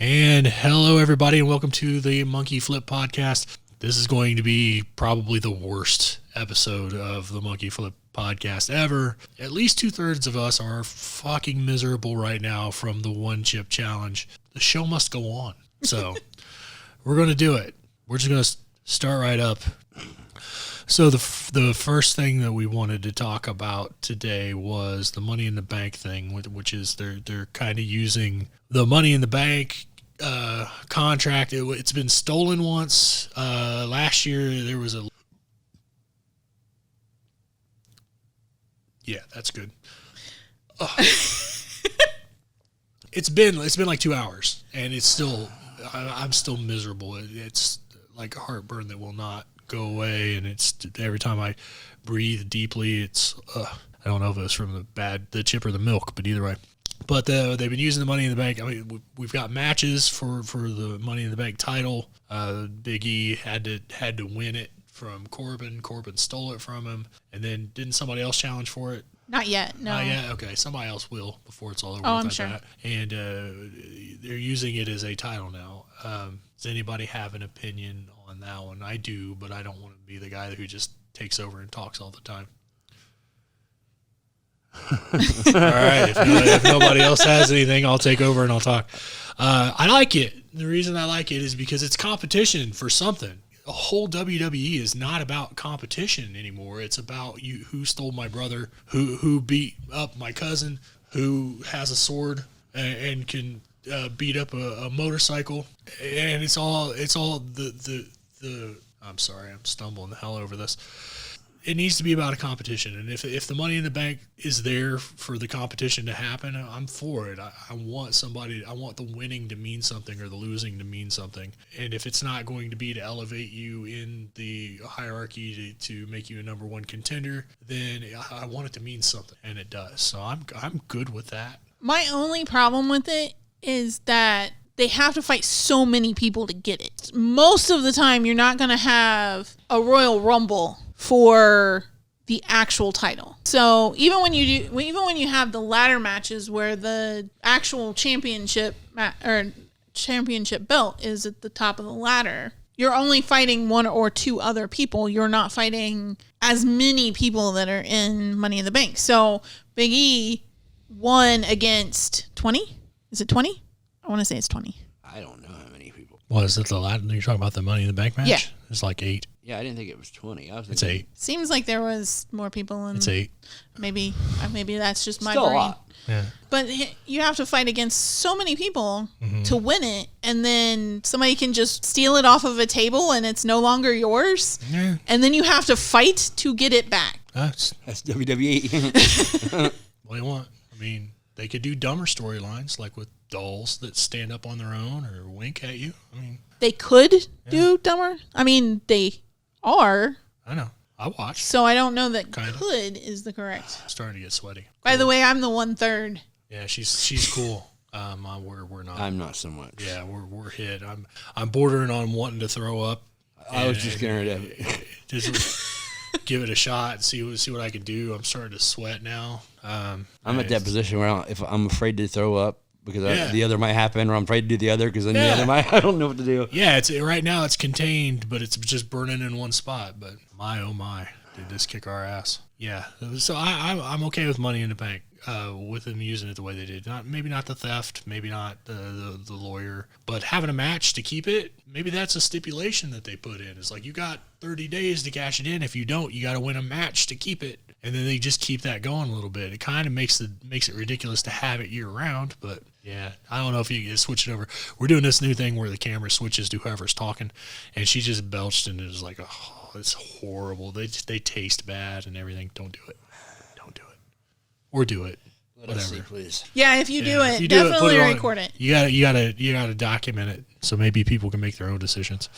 And hello, everybody, and welcome to the Monkey Flip Podcast. This is going to be probably the worst episode of the Monkey Flip Podcast ever. At least 2/3 of us are fucking miserable right now from the one chip challenge. The show must go on. So we're going to do it. We're just going to start right up. So the first thing that we wanted to talk about today was the Money in the Bank thing, which is they're kind of using the Money in the Bank contract. It's been stolen once. Last year there was a... Yeah, that's good. It's been like 2 hours, and it's still... I'm still miserable. It's like a heartburn that will not go away, and it's every time I breathe deeply, it's I don't know if it's from the chip or the milk, but either way. But they've been using the Money in the Bank. I mean, we've got matches for the Money in the Bank title. Big E had to win it from Corbin. Corbin stole it from him, and then didn't somebody else challenge for it? Not yet, no. Not yet? Okay, somebody else will before it's all over. Oh, I'm sure. That. And they're using it as a title now. Does anybody have an opinion on that one? I do, but I don't want to be the guy who just takes over and talks all the time. All right, if nobody else has anything, I'll take over and I'll talk. I like it. The reason I like it is because it's competition for something. The whole WWE is not about competition anymore. It's about who stole my brother, who beat up my cousin, who has a sword and can beat up a motorcycle, and it's all the. I'm sorry, I'm stumbling the hell over this. It needs to be about a competition, and if the Money in the Bank is there for the competition to happen, I'm for it. I want the winning to mean something or the losing to mean something. And if it's not going to be to elevate you in the hierarchy to make you a number one contender, then I want it to mean something, and it does. So I'm good with that. My only problem with it is that they have to fight so many people to get it. Most of the time, you're not going to have a Royal Rumble for the actual title. So even when you have the ladder matches where the actual championship belt is at the top of the ladder, you're only fighting one or two other people. You're not fighting as many people that are in Money in the Bank. So Big E won against 20? Is it 20? I want to say it's 20. I don't know how many people. What is it? The ladder? You're talking about the Money in the Bank match? Yeah. It's like 8. Yeah, I didn't think it was 20. It's 8. Seems like there was more people in. It's 8. Maybe that's just my Still brain. a lot. Yeah. But you have to fight against so many people to win it, and then somebody can just steal it off of a table and it's no longer yours. Yeah. And then you have to fight to get it back. That's WWE. what do you want? I mean, they could do dumber storylines, like with dolls that stand up on their own or wink at you. I mean, They could do dumber. I mean, they are. I know. I watched. So I don't know that Kinda. could is the correct. I'm starting to get sweaty. By the way, I'm the 1/3. Yeah, she's cool. We're not. I'm not so much. Yeah, we're hit. I'm bordering on wanting to throw up. I was just going to... Just give it a shot and see what I can do. I'm starting to sweat now. I'm at that position where if I'm afraid to throw up because Yeah. the other might happen, or I'm afraid to do the other because then the other might... I don't know what to do. Yeah, right now it's contained, but it's just burning in one spot. But my oh my, did this kick our ass? Yeah, so I'm okay with Money in the Bank. With them using it the way they did. Maybe not the theft, maybe not the lawyer, but having a match to keep it, maybe that's a stipulation that they put in. It's like, you got 30 days to cash it in. If you don't, you got to win a match to keep it. And then they just keep that going a little bit. It kind of makes it ridiculous to have it year round, but yeah, I don't know if you can switch it over. We're doing this new thing where the camera switches to whoever's talking, and she just belched, and it was like, oh, it's horrible. They taste bad and everything. Don't do it. Don't do it. Or do it. Let us see, please. Yeah, if you do if it, you do definitely put it on. record it. You gotta document it so maybe people can make their own decisions.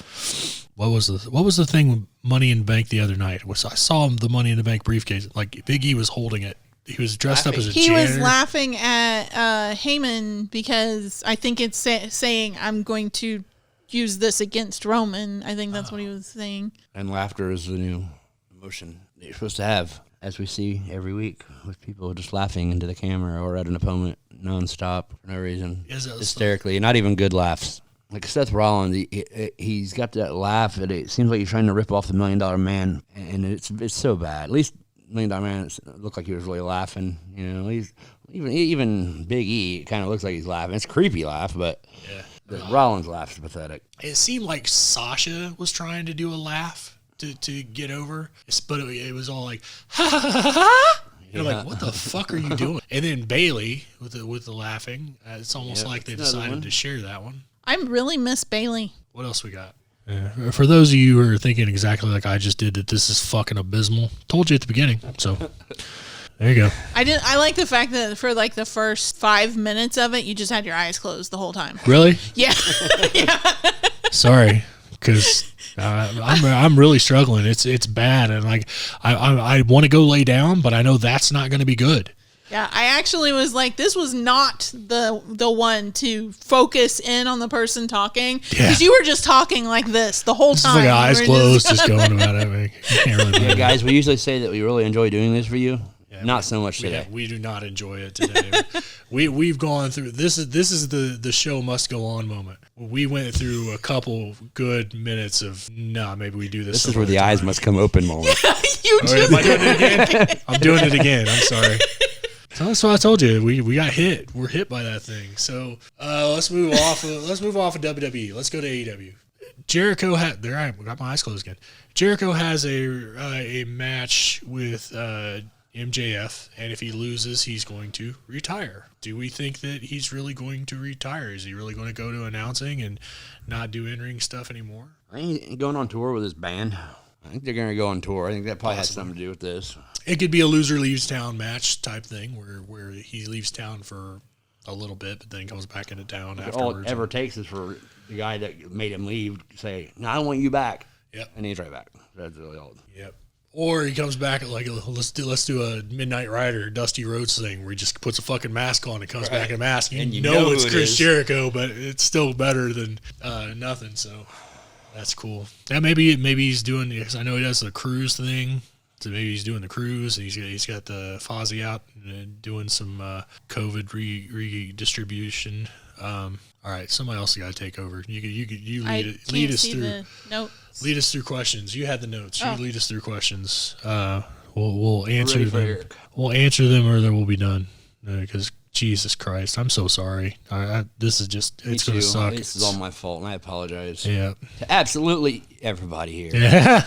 What was the thing with Money in the Bank the other night? I saw the Money in the Bank briefcase. Like Big E was holding it. He was dressed up as a janitor. He was laughing at Heyman because I think it's saying, I'm going to use this against Roman. I think that's what he was saying. And laughter is the new emotion that you're supposed to have. as we see every week, with people just laughing into the camera or at an opponent nonstop for no reason, hysterically, not even good laughs. Like Seth Rollins, he's got that laugh, and it seems like he's trying to rip off the $1 Million Man, and it's so bad. At least $1 Million Man looked like he was really laughing. You know, he's even Big E kind of looks like he's laughing. It's a creepy laugh, but the Rollins laugh is pathetic. It seemed like Sasha was trying to do a laugh to get over, but it was all like ha ha ha ha ha. You're like, what the fuck are you doing? And then Bailey with the laughing. It's almost like they decided to share that one. I really miss Bailey. What else we got? For those of you who are thinking exactly like I just did, that this is fucking abysmal, told you at the beginning. So there you go. I like the fact that for like the first 5 minutes of it, you just had your eyes closed the whole time. Really? Yeah. Yeah. Sorry, because I'm really struggling. It's bad, and like I want to go lay down, but I know that's not going to be good. Yeah, I actually was like, this was not the one to focus in on the person talking, because you were just talking like this the whole time. Like eyes closed, just going about it. You can't really yeah, guys, we usually say that we really enjoy doing this for you. Yeah, not so much today. We do not enjoy it today. We've gone through this is the show must go on moment. We went through a couple good minutes of maybe we do this. This is where the eyes must come open moment. You am I doing it again? I'm doing it again. I'm sorry. So that's what I told you. We got hit. We're hit by that thing. So let's move off. Let's move off of WWE. Let's go to AEW. Jericho had there. I got my eyes closed again. Jericho has a match with MJF, and if he loses, he's going to retire. Do we think that he's really going to retire? Is he really going to go to announcing and not do in-ring stuff anymore? I think he's going on tour with his band. I think they're going to go on tour. I think that probably has something to do with this. It could be a loser leaves town match type thing where he leaves town for a little bit, but then comes back into town afterwards. All it ever takes is for the guy that made him leave to say, "No, I want you back." Yep. And he's right back. That's really all. Yep. Or he comes back like, let's do a Midnight Rider Dusty Rhodes thing where he just puts a fucking mask on and comes back in a mask. And you know it's Chris Jericho, but it's still better than nothing. So that's cool. Yeah, maybe he's doing, because I know he does the cruise thing. So maybe he's doing the cruise, and he's got the Fozzy out and doing some COVID redistribution. All right, somebody else got to take over. You lead us through notes. Lead us through questions. You had the notes. You lead us through questions. We'll answer them. We'll answer them, or then we'll be done. Because Jesus Christ, I'm so sorry. This is just it's going to suck. This is all my fault, and I apologize. Yeah, to absolutely everybody here. Yeah.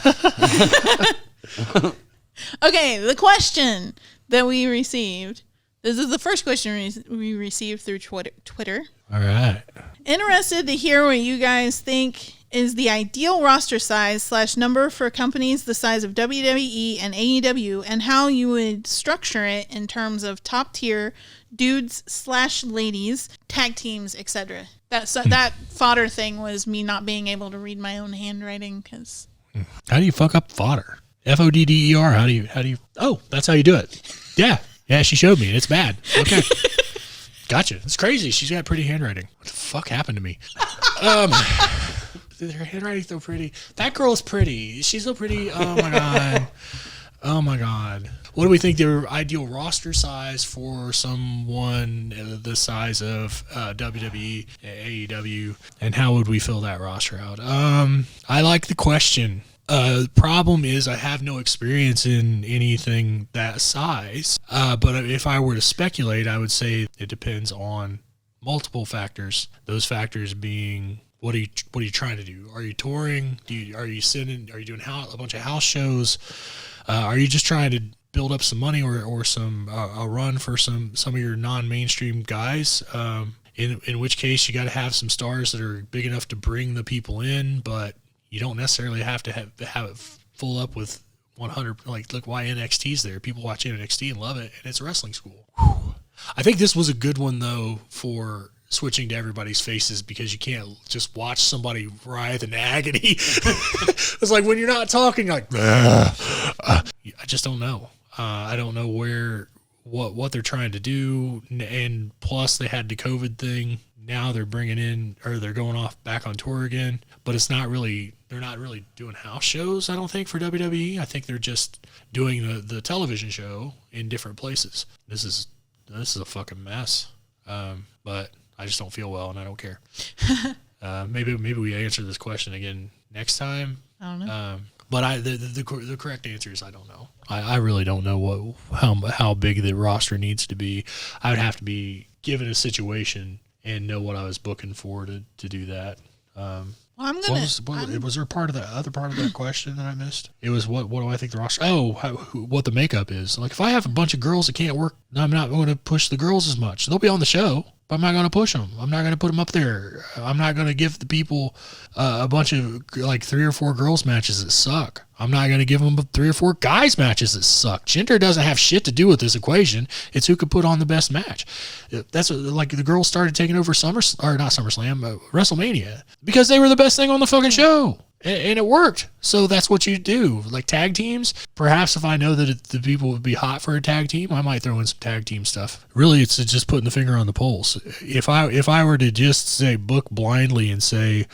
Okay, the question that we received. This is the first question we received through Twitter. All right. Interested to hear what you guys think is the ideal roster size / number for companies the size of WWE and AEW, and how you would structure it in terms of top tier dudes / ladies, tag teams, etc. That fodder thing was me not being able to read my own handwriting. Because how do you fuck up fodder? FODDER. How do you? Oh, that's how you do it. Yeah. She showed me. It's bad. Okay. Gotcha. It's crazy. She's got pretty handwriting. What the fuck happened to me? Her handwriting's so pretty. That girl's pretty. She's so pretty. Oh my god. Oh my god. What do we think their ideal roster size for someone the size of WWE, AEW, and how would we fill that roster out? I like the question. The problem is I have no experience in anything that size. But if I were to speculate, I would say it depends on multiple factors. Those factors being, what are you trying to do? Are you touring? Are you doing a bunch of house shows? Are you just trying to build up some money or some a run for some of your non-mainstream guys? In which case you got to have some stars that are big enough to bring the people in, but you don't necessarily have to have it full up with 100. Like, look why NXT's there. People watch NXT and love it, and it's a wrestling school. Whew. I think this was a good one, though, for switching to everybody's faces, because you can't just watch somebody writhe in agony. It's like when you're not talking, like, I just don't know. I don't know what they're trying to do, and plus they had the COVID thing. Now they're bringing in, or they're going off back on tour again, but it's not really, they're not really doing house shows, I don't think, for WWE. I think they're just doing the television show in different places. This is a fucking mess. But I just don't feel well, and I don't care. Maybe we answer this question again next time. I don't know. But the correct answer is I don't know. I really don't know how big the roster needs to be. I would have to be given a situation and know what I was booking for to do that. I'm gonna. Was there part of the other part of that question that I missed? It was what do I think the roster? Oh, what the makeup is. Like if I have a bunch of girls that can't work, I'm not going to push the girls as much. They'll be on the show, but I'm not going to push them. I'm not going to put them up there. I'm not going to give the people a bunch of like 3 or 4 girls matches that suck. I'm not going to give them 3 or 4 guys matches that suck. Gender doesn't have shit to do with this equation. It's who could put on the best match. That's what, like the girls started taking over WrestleMania because they were the best thing on the fucking show. And it worked. So that's what you do. Like tag teams, perhaps if I know that the people would be hot for a tag team, I might throw in some tag team stuff. Really, it's just putting the finger on the pulse. If I were to just say book blindly and say,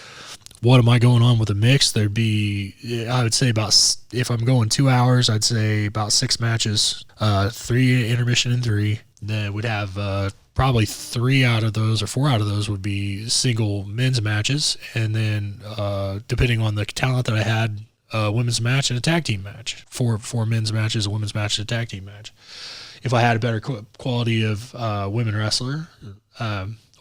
what am I going on with a mix? There'd be, I would say about, if I'm going 2 hours, I'd say about 6 matches, 3 intermission and 3. Then we'd have probably 3 out of those or 4 out of those would be single men's matches. And then depending on the talent that I had, a women's match and a tag team match. 4 men's matches, a women's match, and a tag team match. If I had a better quality of women wrestler,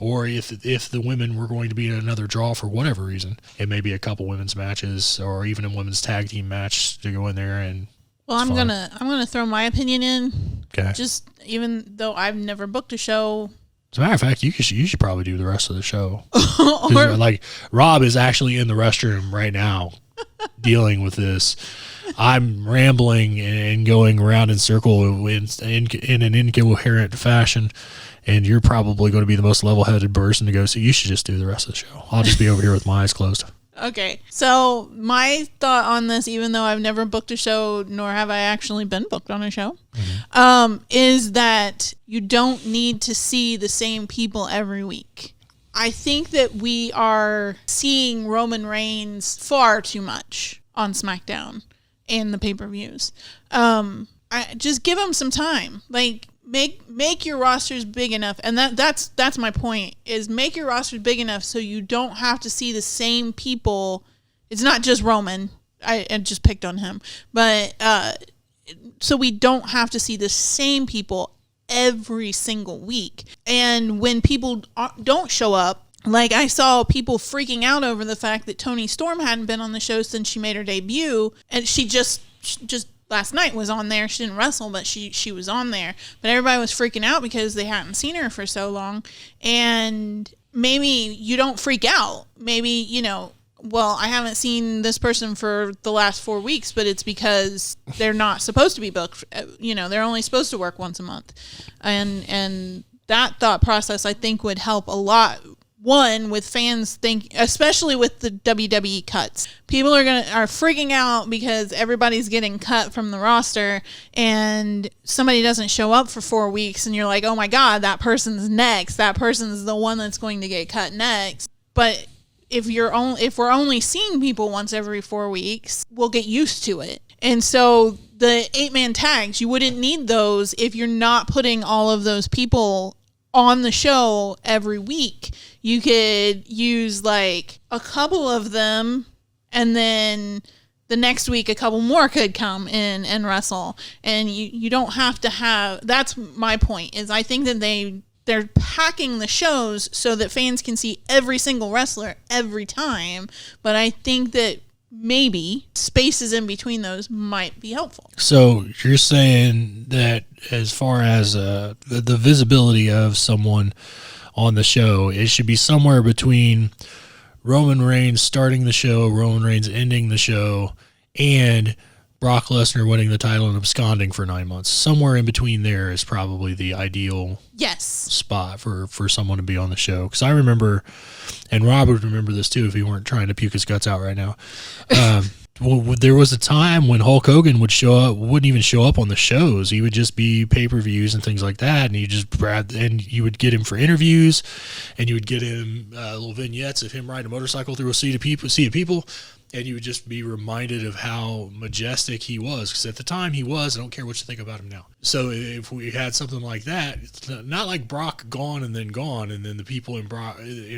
or if the women were going to be another draw for whatever reason, it may be a couple women's matches or even a women's tag team match to go in there and. Well, I'm gonna throw my opinion in. Okay. Just even though I've never booked a show. As a matter of fact, you should probably do the rest of the show. Like Rob is actually in the restroom right now, dealing with this. I'm rambling and going around in circle in an incoherent fashion, and you're probably going to be the most level-headed person to go. So you should just do the rest of the show. I'll just be over here with my eyes closed. Okay, so my thought on this, even though I've never booked a show, nor have I actually been booked on a show, is that you don't need to see the same people every week. I think that we are seeing Roman Reigns far too much on SmackDown and the pay-per-views. I just give him some time. Like, make your rosters big enough, and that's my point, is make your rosters big enough so you don't have to see the same people. It's not just Roman. I just picked on him. But so we don't have to see the same people every single week. And when people don't show up, like I saw people freaking out over the fact that Toni Storm hadn't been on the show since she made her debut, and she just last night was on there. She didn't wrestle, but she was on there. But everybody was freaking out because they hadn't seen her for so long. And maybe you don't freak out. Maybe, well, I haven't seen this person for the last 4 weeks, but it's because they're not supposed to be booked. They're only supposed to work once a month. And that thought process, I think, would help a lot. One, with fans especially with the WWE cuts, people are freaking out because everybody's getting cut from the roster, and somebody doesn't show up for 4 weeks, and you're like, oh my God, that person's next. That person's the one that's going to get cut next. But if we're only seeing people once every 4 weeks, we'll get used to it. And so the 8-man tags, you wouldn't need those if you're not putting all of those people on the show every week. You could use like a couple of them, and then the next week a couple more could come in and wrestle, and you don't have to have. That's my point, is I think that they're packing the shows so that fans can see every single wrestler every time, but I think that maybe spaces in between those might be helpful. So you're saying that as far as the visibility of someone on the show, it should be somewhere between Roman Reigns starting the show, Roman Reigns ending the show, and Brock Lesnar winning the title and absconding for 9 months. Somewhere in between there is probably the ideal spot for someone to be on the show. Because I remember, and Rob would remember this too if he weren't trying to puke his guts out right now. Well, there was a time when Hulk Hogan wouldn't even show up on the shows. He would just be pay-per-views and things like that, and you would get him for interviews, and you would get him little vignettes of him riding a motorcycle through a sea of people. and you would just be reminded of how majestic he was. Because at the time he was. I don't care what you think about him now. So if we had something like that, it's not like Brock gone, and then the people in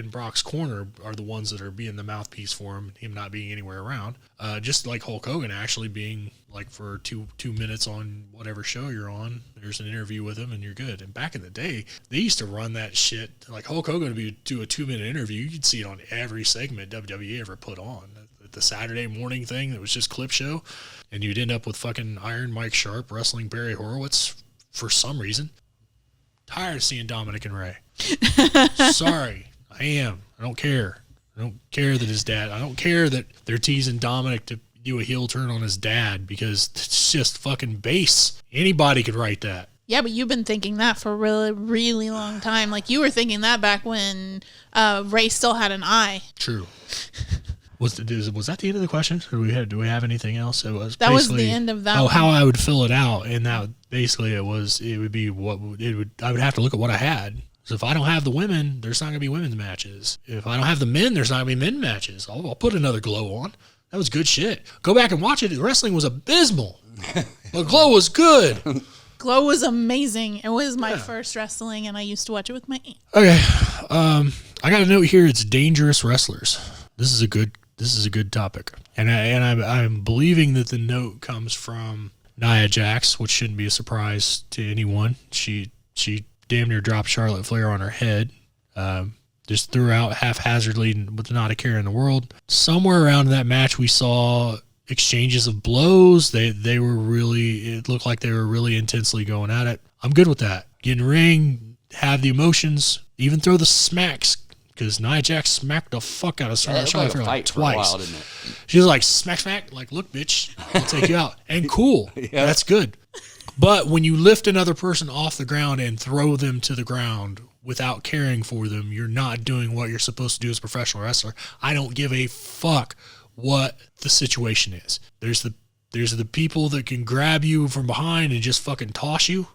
Brock's corner are the ones that are being the mouthpiece for him not being anywhere around. Just like Hulk Hogan actually being like for two minutes on whatever show you're on, there's an interview with him and you're good. And back in the day, they used to run that shit. Like Hulk Hogan would do a 2-minute interview. You could see it on every segment WWE ever put on. The Saturday morning thing that was just clip show, and you'd end up with fucking Iron Mike Sharp wrestling Barry Horowitz for some reason. Tired of seeing Dominic and Ray. Sorry, I am. I don't care. I don't care that his dad. I don't care that they're teasing Dominic to do a heel turn on his dad because it's just fucking base. Anybody could write that. Yeah, but you've been thinking that for a really, really long time. Like you were thinking that back when Ray still had an eye. True. Was that the end of the question? Or do we have anything else? It was that was the end of that. Oh, how I would fill it out, and that basically I would have to look at what I had. So if I don't have the women, there's not going to be women's matches. If I don't have the men, there's not going to be men matches. I'll put another Glow on. That was good shit. Go back and watch it. The wrestling was abysmal, but Glow was good. Glow was amazing. It was my first wrestling, and I used to watch it with my aunt. Okay, I got a note here. It's dangerous wrestlers. This is a good topic, and I'm believing that the note comes from Nia Jax, which shouldn't be a surprise to anyone. She damn near dropped Charlotte Flair on her head, just threw her out haphazardly with not a care in the world. Somewhere around that match, we saw exchanges of blows. They were really, it looked like they were really intensely going at it. I'm good with that. Get in the ring, have the emotions, even throw the smacks. Because Nia Jax smacked the fuck out of Charlotte Flair like twice. While, didn't it? She was like, smack, like, look, bitch, I'll take you out. And cool. Yeah. That's good. But when you lift another person off the ground and throw them to the ground without caring for them, you're not doing what you're supposed to do as a professional wrestler. I don't give a fuck what the situation is. There's the people that can grab you from behind and just fucking toss you.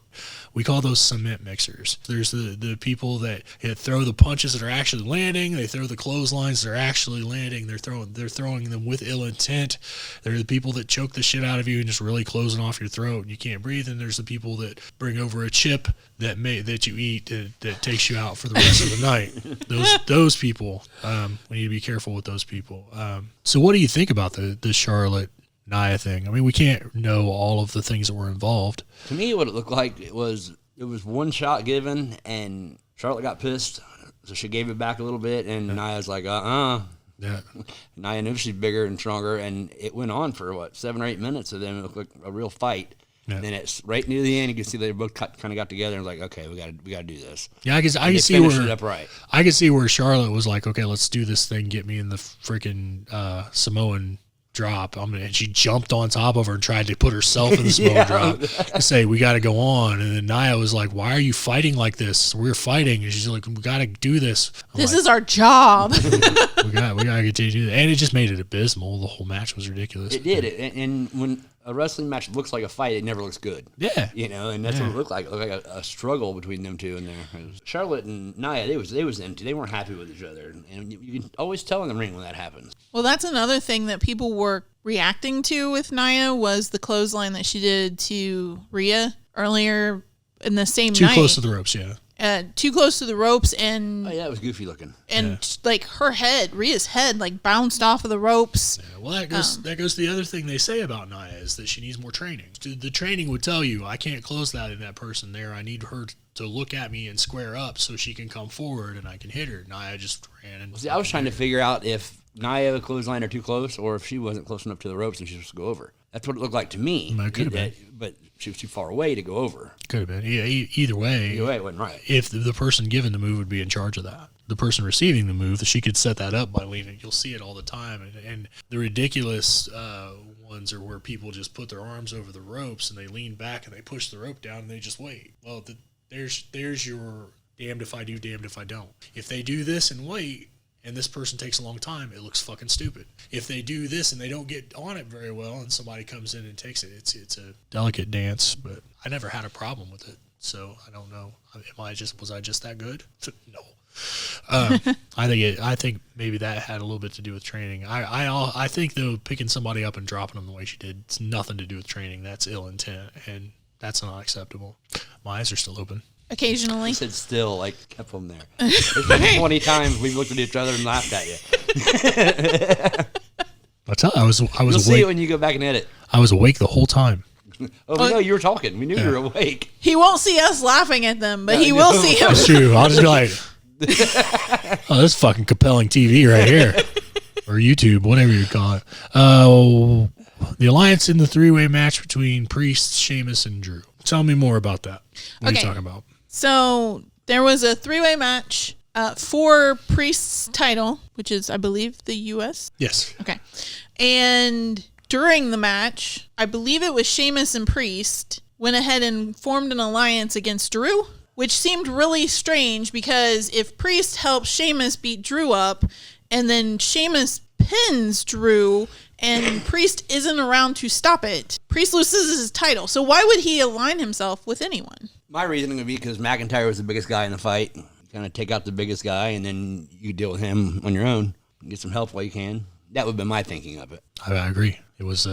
We call those cement mixers. There's the people that throw the punches that are actually landing. They throw the clotheslines that are actually landing. They're throwing them with ill intent. They're the people that choke the shit out of you and just really closing off your throat and you can't breathe. And there's the people that bring over a chip that you eat that takes you out for the rest of the night. Those people, we need to be careful with those people. So what do you think about the Charlotte Nia thing? I mean, we can't know all of the things that were involved. To me, what it looked like it was one shot given, and Charlotte got pissed, so she gave it back a little bit, and Nia's like, Yeah. Nia knew she's bigger and stronger, and it went on for 7 or 8 minutes, so then it looked like a real fight. Yeah. And then it's right near the end. You can see they both kind of got together and was like, okay, we got to do this. Yeah, I can see where I can see where Charlotte was like, okay, let's do this thing. Get me in the freaking Samoan drop. And she jumped on top of her and tried to put herself in the Samoan drop to say, we got to go on. And then Nia was like, why are you fighting like this? We're fighting. And she's like, we got to do this. This is our job. we got to continue to do that. And it just made it abysmal. The whole match was ridiculous. It did. And when a wrestling match looks like a fight, it never looks good. Yeah. And that's what it looked like. It looked like a struggle between them two in there. Charlotte and Nia, they was empty. They weren't happy with each other. And you can always tell in the ring when that happens. Well, that's another thing that people were reacting to with Nia was the clothesline that she did to Rhea earlier in the same night. Too close to the ropes, yeah. Too close to the ropes, and it was goofy looking. And like her head, Rhea's head, like bounced off of the ropes. Yeah, well, that goes to the other thing they say about Nia is that she needs more training. The training would tell you, I can't close that person there. I need her to look at me and square up so she can come forward and I can hit her. Nia just ran and. See, I was trying to figure out if Nia clotheslined her too close, or if she wasn't close enough to the ropes and she was supposed to go over. That's what it looked like to me. It could have been, but she was too far away to go over. Could have been. Yeah, either way, it wasn't right. If the person given the move would be in charge of that, the person receiving the move, she could set that up by leaning. You'll see it all the time, and the ridiculous ones are where people just put their arms over the ropes and they lean back and they push the rope down and they just wait. Well, there's your damned if I do, damned if I don't. If they do this and wait, and this person takes a long time, it looks fucking stupid. If they do this and they don't get on it very well and somebody comes in and takes it, it's a delicate dance, but I never had a problem with it. So I don't know. Was I just that good? No. I think maybe that had a little bit to do with training. I think though picking somebody up and dropping them the way she did, it's nothing to do with training. That's ill intent, and that's not acceptable. My eyes are still open. I Occasionally. said still, like, kept them there. There's been 20 times we've looked at each other and laughed at you. I was You'll awake. see it when you go back and edit. I was awake the whole time. Oh, no, you were talking. We knew you were awake. He won't see us laughing at them, but he will see him. That's true. I'll just be like, oh, this is fucking compelling TV right here. Or YouTube, whatever you call it. The alliance in the three-way match between Priest, Sheamus, and Drew. Tell me more about that. What are you talking about? So there was a three-way match for Priest's title, which is, I believe, the U.S. Yes. Okay. And during the match, I believe it was Sheamus and Priest went ahead and formed an alliance against Drew, which seemed really strange because if Priest helps Sheamus beat Drew up and then Sheamus pins Drew and Priest isn't around to stop it, Priest loses his title. So why would he align himself with anyone? My reasoning would be because McIntyre was the biggest guy in the fight. You kind of take out the biggest guy, and then you deal with him on your own. Get some help while you can. That would have been my thinking of it. I agree. It was.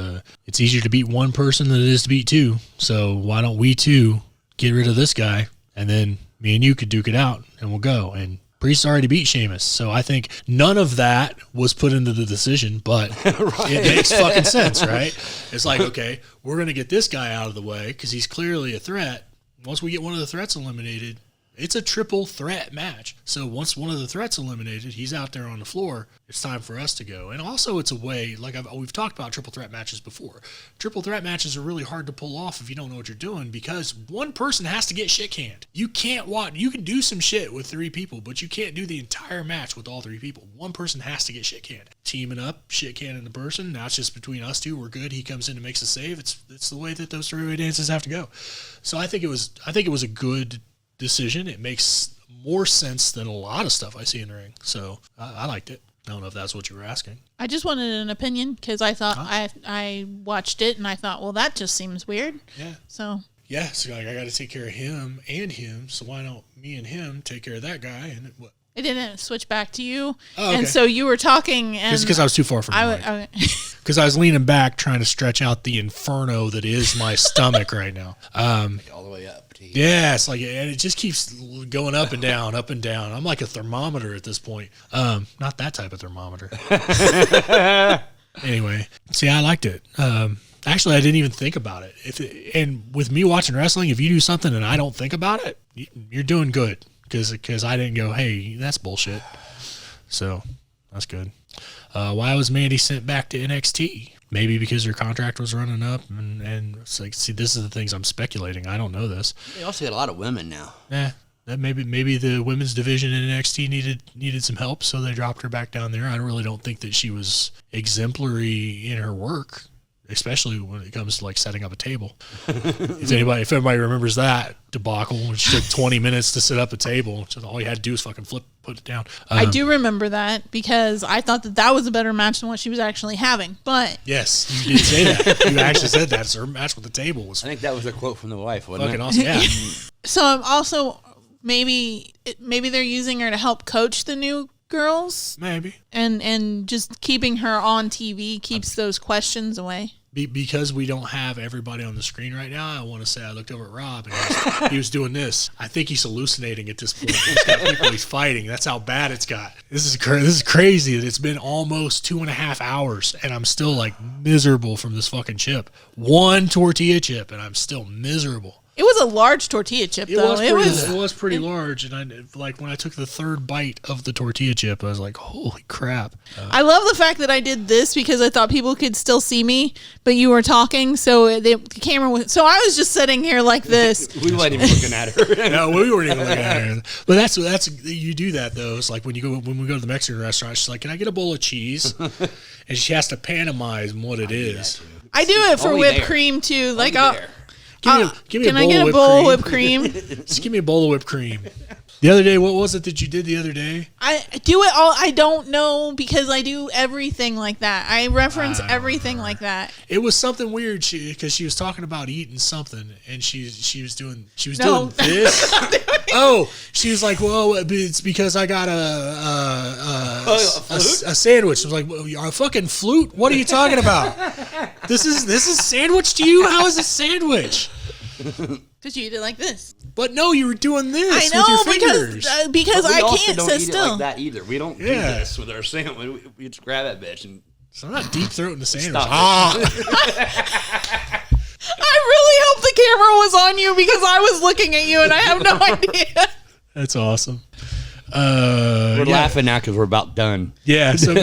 It's easier to beat one person than it is to beat two. So why don't we two get rid of this guy, and then me and you could duke it out, and we'll go. And Priest already beat Sheamus, so I think none of that was put into the decision, but right. It makes fucking sense, right? It's like, okay, we're going to get this guy out of the way because he's clearly a threat. Once we get one of the threats eliminated, it's a triple threat match. So once one of the threats eliminated, he's out there on the floor, it's time for us to go. And also it's a way, like we've talked about triple threat matches before. Triple threat matches are really hard to pull off if you don't know what you're doing because one person has to get shit canned. You can't watch, you can do some shit with three people, but you can't do the entire match with all three people. One person has to get shit canned. Teaming up, shit canning the person, now it's just between us two, we're good. He comes in and makes a save. It's the way that those three-way dances have to go. So I think it was a good decision. It makes more sense than a lot of stuff I see in the ring. So I liked it. I don't know if that's what you were asking. I just wanted an opinion because I thought I watched it and I thought, well, that just seems weird. Yeah. So like I got to take care of him and him. So why don't me and him take care of that guy? And what? It didn't switch back to you. Oh, okay. And so you were talking. And because I was too far from the mic. Because I was leaning back trying to stretch out the inferno that is my stomach right now. All the way up. Yeah, it's like, and it just keeps going up and down, up and down. I'm like a thermometer at this point. Not that type of thermometer. Anyway, see, I liked it. Actually, I didn't even think about it. And with me watching wrestling, if you do something and I don't think about it, you're doing good. Because I didn't go, hey, that's bullshit. So that's good. Why was Mandy sent back to NXT? Maybe because her contract was running up, and it's like, see, this is the things I'm speculating. I don't know this. They also got a lot of women now. Yeah, that maybe the women's division in NXT needed some help, so they dropped her back down there. I really don't think that she was exemplary in her work, especially when it comes to like setting up a table. If everybody remembers that debacle, which took 20 minutes to set up a table, so all you had to do was fucking put it down. I do remember that because I thought that was a better match than what she was actually having. But yes, you did say that. You actually said that. So her match with the table was. I think that was a quote from the wife, wasn't fucking it? Awesome. Yeah. So I'm also maybe they're using her to help coach the new girls. Maybe. And just keeping her on TV keeps those questions away. Because we don't have everybody on the screen right now, I want to say I looked over at Rob and he was doing this. I think he's hallucinating at this point. He's got people he's fighting. That's how bad it's got. This is crazy that it's been almost 2.5 hours and I'm still like miserable from this fucking chip. One tortilla chip and I'm still miserable. It was a large tortilla chip, though. It was pretty large, and when I took the third bite of the tortilla chip, I was like, "Holy crap!" I love the fact that I did this because I thought people could still see me, but you were talking, so the camera was. So I was just sitting here like this. We weren't even looking at her. No, we weren't even looking at her. But that's you do that though. It's like when we go to the Mexican restaurant, she's like, "Can I get a bowl of cheese?" And she has to pantomime what it is. I do it for whipped cream too. Like Give me can I get a bowl of whipped cream? Just give me a bowl of whipped cream. The other day, what was it that you did the other day? I do it all. I don't know because I do everything like that. I reference everything like that. It was something weird because she was talking about eating something, and she was doing doing this. Oh, she was like, "Well, it's because I got a sandwich." I was like, "A fucking flute? What are you talking about? This is sandwich to you? How is it sandwich?" Because you eat it like this. But no, you were doing this I know, with your fingers. because I also can't don't sit eat still. it like that either. We don't do this with our sandwich. We just grab that bitch and. So I'm not deep throating the sandwich. I really hope the camera was on you because I was looking at you and I have no idea. That's awesome. We're laughing now because we're about done. Yeah. So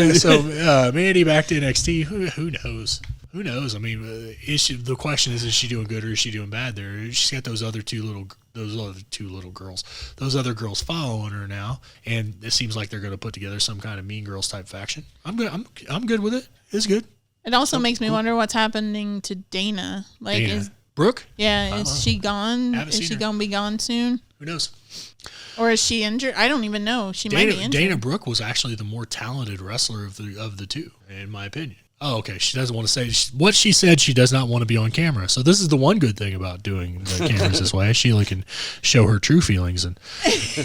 Mandy back to NXT. Who knows? Who knows? I mean, the question is she doing good or is she doing bad there? She's got those other two little girls. Those other girls following her now, and it seems like they're going to put together some kind of Mean Girls type faction. I'm good with it. It's good. It also makes me wonder what's happening to Dana. Like, Dana. is Brooke? Yeah, is she gone? Haven't Is seen she her. going to be gone soon? Who knows? Or is she injured? I don't even know. She might be injured. Dana Brooke was actually the more talented wrestler of the two, in my opinion. Oh, okay. She doesn't want to say what she said. She does not want to be on camera. So this is the one good thing about doing the cameras this way. Sheila can show her true feelings and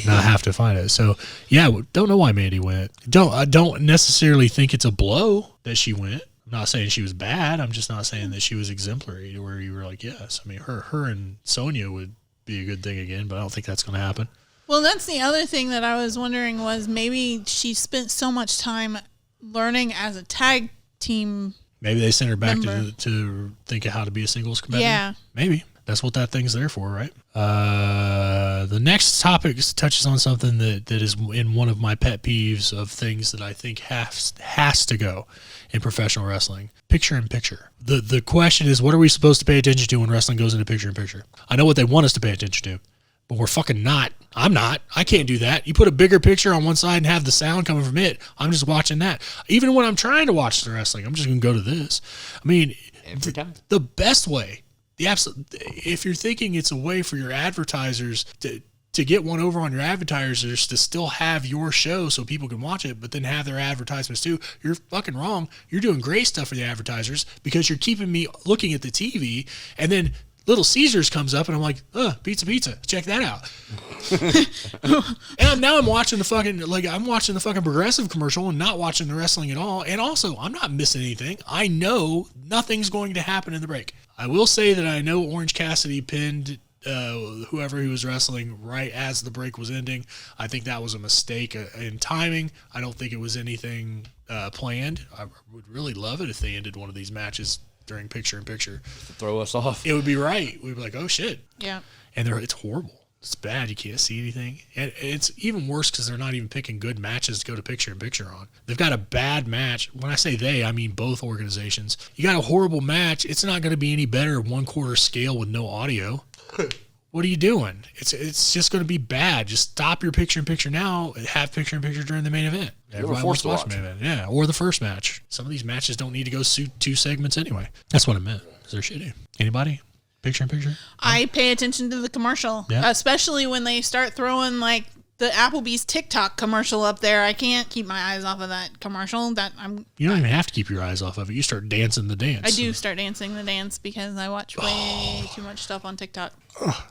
not have to find it. So yeah, don't know why Mandy went. I don't necessarily think it's a blow that she went. I'm not saying she was bad. I'm just not saying that she was exemplary. Where you were like, yes. I mean, her and Sonya would be a good thing again, but I don't think that's going to happen. Well, that's the other thing that I was wondering was maybe she spent so much time learning as a tag team. Maybe they sent her back member. to think of how to be a singles competitor. Yeah. Maybe. That's what that thing's there for, right? The next topic touches on something that is in one of my pet peeves of things that I think has to go in professional wrestling. Picture in picture. The question is, what are we supposed to pay attention to when wrestling goes into picture in picture? I know what they want us to pay attention to, but we're fucking not. I'm not. I can't do that. You put a bigger picture on one side and have the sound coming from it. I'm just watching that. Even when I'm trying to watch the wrestling, I'm just going to go to this. I mean, Every time. the best way, if you're thinking it's a way for your advertisers to get one over on your advertisers to still have your show so people can watch it, but then have their advertisements too, you're fucking wrong. You're doing great stuff for the advertisers because you're keeping me looking at the TV, and then Little Caesars comes up, and I'm like, pizza. Check that out. And now I'm watching the fucking Progressive commercial and not watching the wrestling at all. And also, I'm not missing anything. I know nothing's going to happen in the break. I will say that I know Orange Cassidy pinned whoever he was wrestling right as the break was ending. I think that was a mistake in timing. I don't think it was anything planned. I would really love it if they ended one of these matches during picture in picture. To throw us off. It would be right. We'd be like, oh shit. Yeah. And it's horrible. It's bad. You can't see anything. And it's even worse because they're not even picking good matches to go to picture in picture on. They've got a bad match. When I say they, I mean both organizations. You got a horrible match. It's not going to be any better 1/4 scale with no audio. What are you doing? It's just going to be bad. Just stop your picture in picture now and have picture in picture during the main event. Everybody wants to watch the main event. Yeah, or the first match. Some of these matches don't need to go 2 segments anyway. That's what I meant. Is there shitty? Anybody? Picture in picture? I pay attention to the commercial, especially when they start throwing like the Applebee's TikTok commercial up there. I can't keep my eyes off of that commercial. You don't even have to keep your eyes off of it. You start dancing the dance. I do start dancing the dance because I watch way too much stuff on TikTok.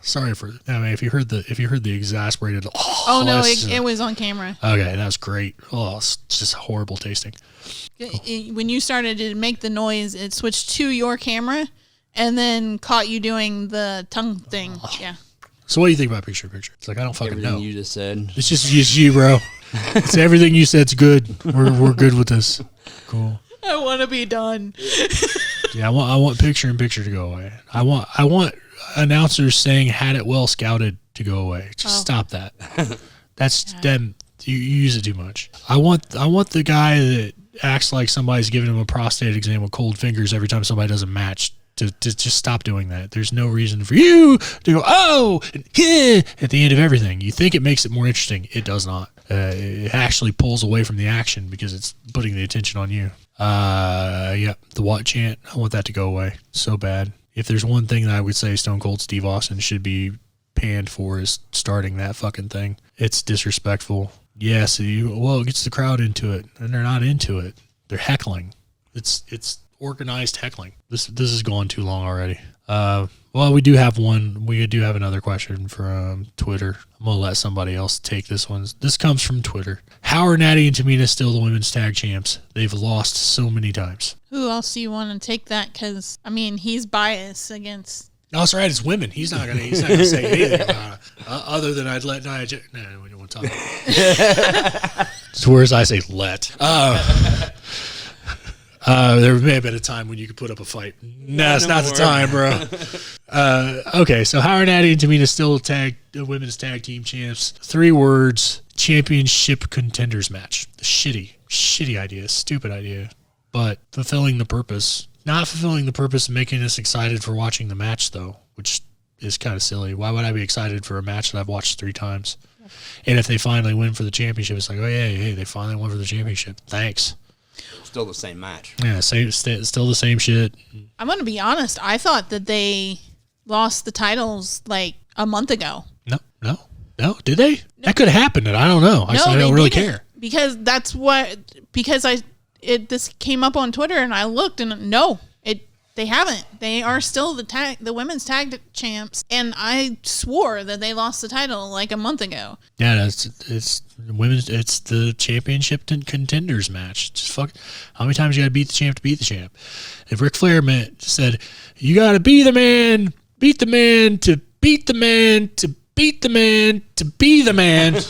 Sorry for. I mean, if you heard the exasperated. It was on camera. Okay, that was great. Oh, it's just horrible tasting. When you started to make the noise, it switched to your camera, and then caught you doing the tongue thing. Yeah. So what do you think about picture in picture? It's like, I don't fucking Everything know. you just said. It's just you, bro. It's everything you said's good. We're good with this. Cool. I want to be done. Yeah, I want picture in picture to go away. I want announcers saying "had it well scouted" to go away. Just stop that. That's them. You use it too much. I want the guy that acts like somebody's giving him a prostate exam with cold fingers every time somebody does a match to just stop doing that. There's no reason for you to go, oh, and at the end of everything. You think it makes it more interesting. It does not. It actually pulls away from the action because it's putting the attention on you. The what chant, I want that to go away so bad. If there's one thing that I would say Stone Cold Steve Austin should be panned for is starting that fucking thing. It's disrespectful. Yes, it gets the crowd into it, and they're not into it. They're heckling. It's organized heckling. This has gone too long already. Well, we do have one. We do have another question from Twitter. I'm going to let somebody else take this one. This comes from Twitter. How are Natty and Tamina still the women's tag champs? They've lost so many times. Who else do you want to take that? Because, I mean, he's biased against... No, that's right. It's women. He's not gonna say anything about it, other than I'd let Nia. No, we don't want to talk about it. It's worse. I say let. There may have been a time when you could put up a fight. No, it's not the time, bro. Okay, so how are Natty and Tamina still the women's tag team champs? 3 words: championship contenders match. Shitty idea, stupid idea, but fulfilling the purpose. Not fulfilling the purpose of making us excited for watching the match, though, which is kind of silly. Why would I be excited for a match that I've watched 3 times? And if they finally win for the championship, it's like, oh, yeah, hey, they finally won for the championship. Thanks. Still the same match. Yeah, still the same shit. I'm going to be honest. I thought that they lost the titles like a month ago. No. Did they? No. That could have happened, and I don't know. I don't really care. Because this came up on Twitter, and I looked, and no, they haven't. They are still the women's tag champs, and I swore that they lost the title like a month ago. Yeah, it's women's. It's the championship contenders match. Just fuck. How many times you got to beat the champ to beat the champ? If Ric Flair said you got to be the man, beat the man to beat the man to beat the man to be the man.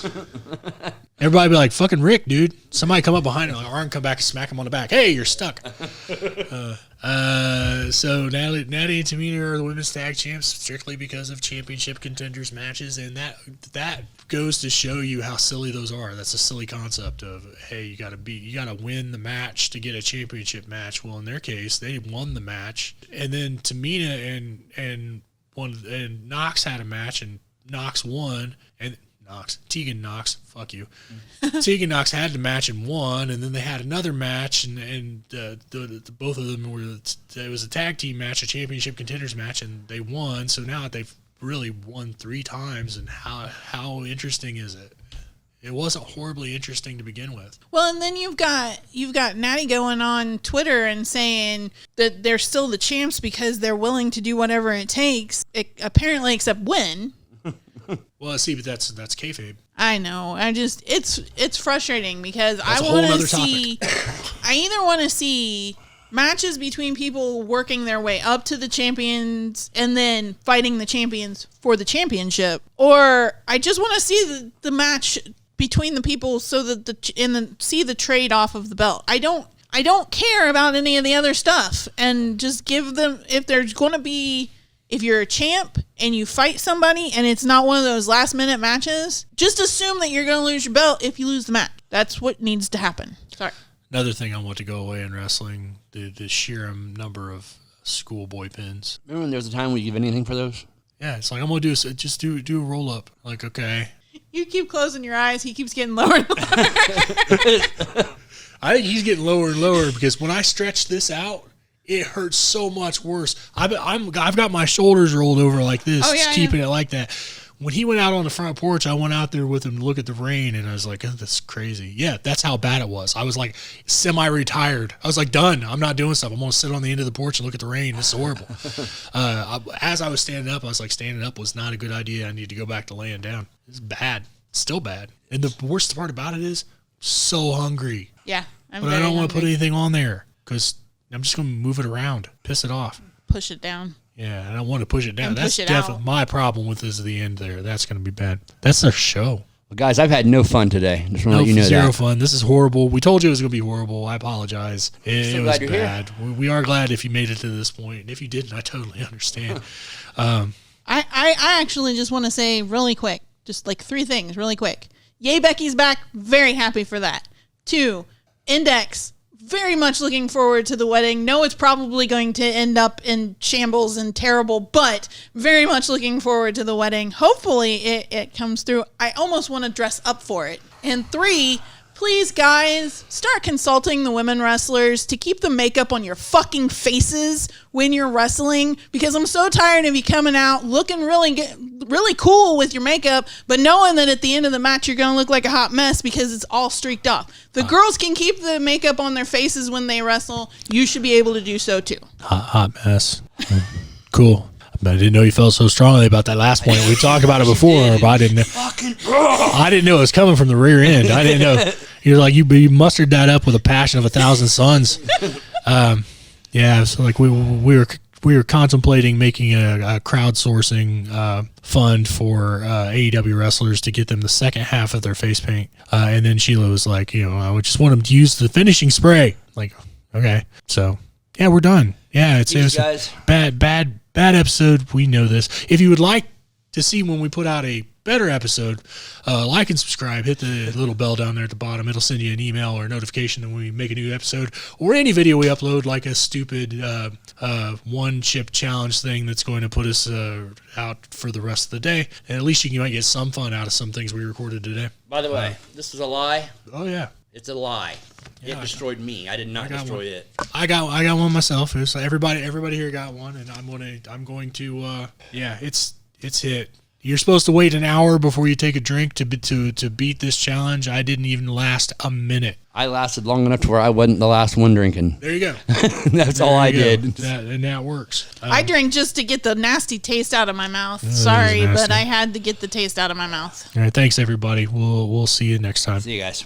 Everybody be like, fucking Rick, dude. Somebody come up behind him, arm come back and smack him on the back. Hey, you're stuck. So Natty and Tamina are the women's tag champs strictly because of championship contenders matches, and that goes to show you how silly those are. That's a silly concept of, hey, you gotta win the match to get a championship match. Well, in their case, they won the match, and then Tamina and Nox had a match, and Nox won, and Tegan Nox, fuck you. Tegan Nox had the match and won, and then they had another match, and both of them it was a tag team match, a championship contenders match, and they won. So now they've really won 3 times, and how interesting is it? It wasn't horribly interesting to begin with. Well, and then you've got Natty going on Twitter and saying that they're still the champs because they're willing to do whatever it takes, apparently except win. Well, see, but that's kayfabe. I know. It's frustrating because I want to see. I either want to see matches between people working their way up to the champions and then fighting the champions for the championship, or I just want to see the match between the people so that see the trade off of the belt. I don't care about any of the other stuff, and just give them, if you're a champ and you fight somebody and it's not one of those last minute matches, just assume that you're going to lose your belt if you lose the match. That's what needs to happen. Sorry. Another thing I want to go away in wrestling, the sheer number of schoolboy pins. Remember when there was a time we give anything for those? Yeah, it's like, I'm going to do a roll up. Like, okay. You keep closing your eyes. He keeps getting lower and lower. I think he's getting lower and lower because when I stretch this out, it hurts so much worse. I've got my shoulders rolled over like this, keeping it like that. When he went out on the front porch, I went out there with him to look at the rain, and I was like, oh, that's crazy. Yeah, that's how bad it was. I was like semi-retired. I was like, done. I'm not doing stuff. I'm going to sit on the end of the porch and look at the rain. This is horrible. As I was standing up, I was like, standing up was not a good idea. I need to go back to laying down. It's bad. It's still bad. And the worst part about it is, so hungry. Yeah, but I don't want to put anything on there because I'm just going to move it around, piss it off. Push it down. Yeah, I don't want to push it down. And that's definitely my problem with is the end there. That's going to be bad. That's our show. Well, guys, I've had no fun today. Just want to let you know zero that. Fun. This is horrible. We told you it was going to be horrible. I apologize. It was bad. We are glad if you made it to this point. And if you didn't, I totally understand. I actually just want to say really quick, just like 3 things really quick. Yay, Becky's back. Very happy for that. 2, Index. Very much looking forward to the wedding. Know it's probably going to end up in shambles and terrible, but very much looking forward to the wedding. Hopefully it comes through. I almost want to dress up for it. And 3, Please, guys, start consulting the women wrestlers to keep the makeup on your fucking faces when you're wrestling, because I'm so tired of you coming out looking really cool with your makeup, but knowing that at the end of the match you're going to look like a hot mess because it's all streaked off. The girls can keep the makeup on their faces when they wrestle. You should be able to do so too. Hot mess. Cool. But I didn't know you felt so strongly about that last point. We talked about it before, but I didn't know. I didn't know it was coming from the rear end. I didn't know. You're like, you mustered that up with a passion of 1,000 suns. Yeah, so like we were contemplating making a crowdsourcing fund for AEW wrestlers to get them the second half of their face paint. And then Sheila was like, I would just want them to use the finishing spray. Like, okay. So, yeah, we're done. Yeah, it was guys. Bad episode. We know this. If you would like to see when we put out a better episode, like and subscribe. Hit the little bell down there at the bottom. It'll send you an email or a notification when we make a new episode or any video we upload, like a stupid one chip challenge thing that's going to put us out for the rest of the day. And at least you might get some fun out of some things we recorded today. By the way, this is a lie. Oh yeah, it's a lie. Yeah, it destroyed me. I did not destroy it. I got one myself. It was everybody here got one, and I'm going to it's hit. You're supposed to wait an hour before you take a drink to beat this challenge. I didn't even last a minute. I lasted long enough to where I wasn't the last one drinking. There you go. That's all I did. And that works. I drank just to get the nasty taste out of my mouth. Sorry, but I had to get the taste out of my mouth. All right, thanks everybody. We'll see you next time. See you guys.